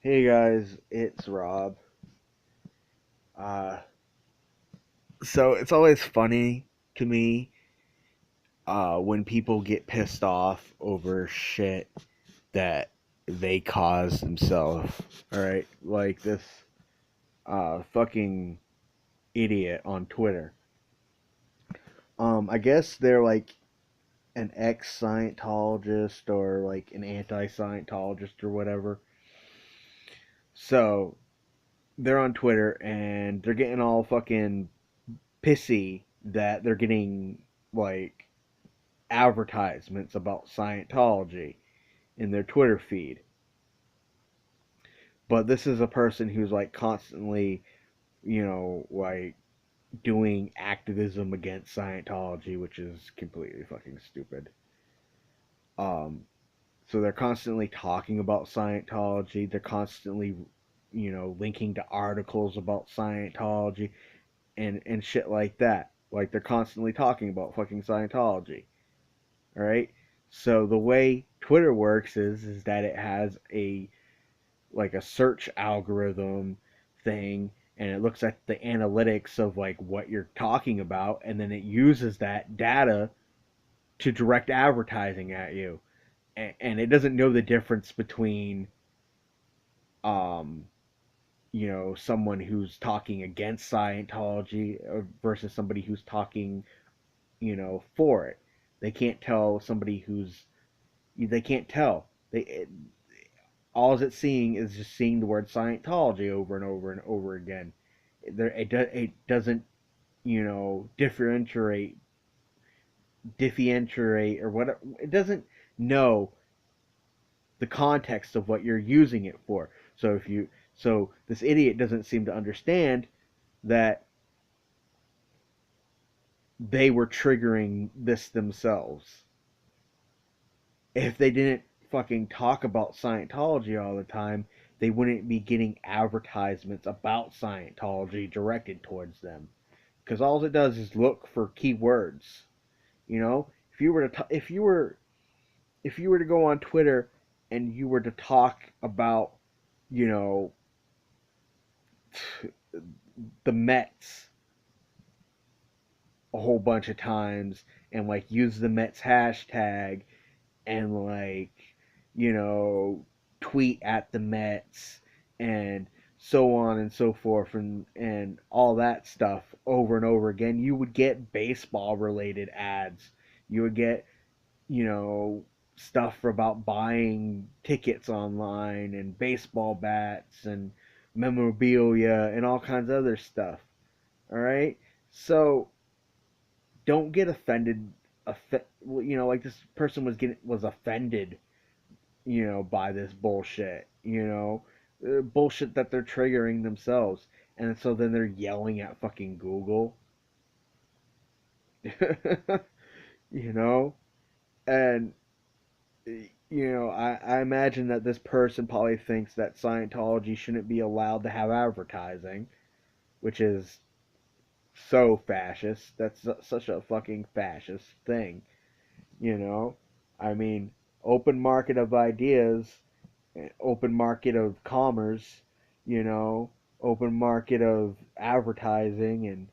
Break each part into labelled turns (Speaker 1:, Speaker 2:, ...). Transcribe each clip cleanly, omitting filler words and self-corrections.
Speaker 1: Hey guys, it's Rob. Uh, so it's always funny to me when people get pissed off over shit that they caused themselves. All right, like this fucking idiot on Twitter. I guess they're like an ex Scientologist or like an anti Scientologist or whatever. So they're on Twitter and they're getting all fucking pissy that they're getting like advertisements about Scientology in their Twitter feed. But this is a person who's like constantly, like doing activism against Scientology, which is completely fucking stupid. Um, so they're constantly talking about Scientology. They're constantly, linking to articles about Scientology and shit like that. Like they're constantly talking about fucking Scientology. All right. So the way Twitter works is that it has a search algorithm thing, and it looks at the analytics of like what you're talking about, and then it uses that data to direct advertising at you, and it doesn't know the difference between um someone who's talking against Scientology versus somebody who's talking for it. They can't tell somebody who's they can't tell. All it's seeing is just seeing the word Scientology over and over and over again. It doesn't differentiate or what it doesn't know the context of what you're using it for. So this idiot doesn't seem to understand that they were triggering this themselves. If they didn't fucking talk about Scientology all the time, they wouldn't be getting advertisements about Scientology directed towards them. Because all it does is look for keywords. If you were to if you were to go on Twitter and you were to talk about you know the Mets a whole bunch of times and like use the Mets hashtag and like you know tweet at the Mets and so on and so forth and all that stuff over and over again, you would get baseball related ads. You would get stuff about buying tickets online and baseball bats and memorabilia and all kinds of other stuff. All right, so don't get offended. Like this person was offended, by this bullshit. Bullshit that they're triggering themselves, and so then they're yelling at fucking Google. you know, and I imagine that this person probably thinks that Scientology shouldn't be allowed to have advertising, which is so fascist. That's such a fucking fascist thing, you know? I mean, open market of ideas, open market of commerce, you know, open market of advertising, and,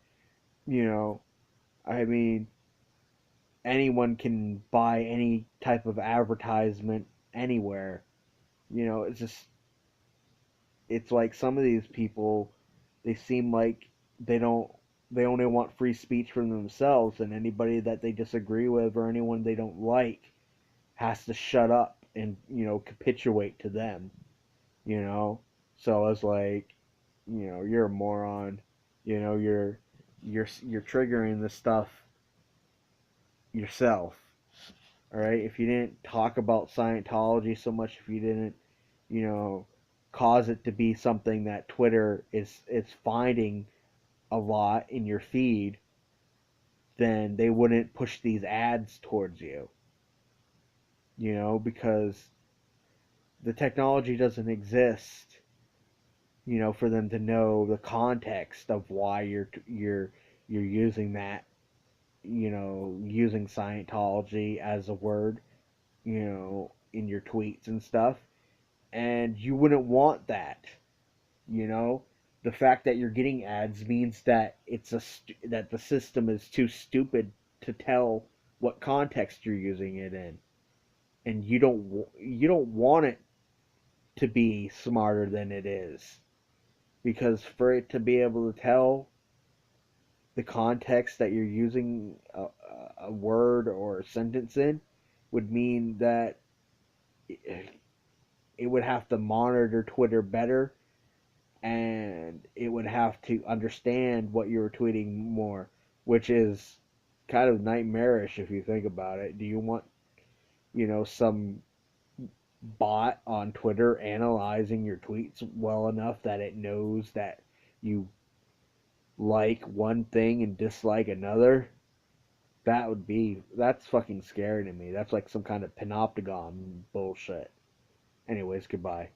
Speaker 1: you know, I mean, anyone can buy any type of advertisement anywhere. It's like some of these people, they seem like they don't they only want free speech for themselves, and anybody that they disagree with or anyone they don't like has to shut up and capitulate to them. you know so it's like, you're a moron. You're triggering this stuff yourself. All right, if you didn't talk about Scientology so much, if you didn't you know cause it to be something that Twitter is finding a lot in your feed, then they wouldn't push these ads towards you. Because the technology doesn't exist, for them to know the context of why you're using that, using Scientology as a word, in your tweets and stuff. and you wouldn't want that. You know, the fact that you're getting ads means that that the system is too stupid to tell what context you're using it in, and you don't want it to be smarter than it is, because for it to be able to tell the context that you're using a word or a sentence in would mean that it would have to monitor Twitter better, and it would have to understand what you were tweeting more, which is kind of nightmarish if you think about it. Do you want, some bot on Twitter analyzing your tweets well enough that it knows that you like one thing and dislike another? That's fucking scary to me. That's like some kind of panopticon bullshit. Anyways, goodbye.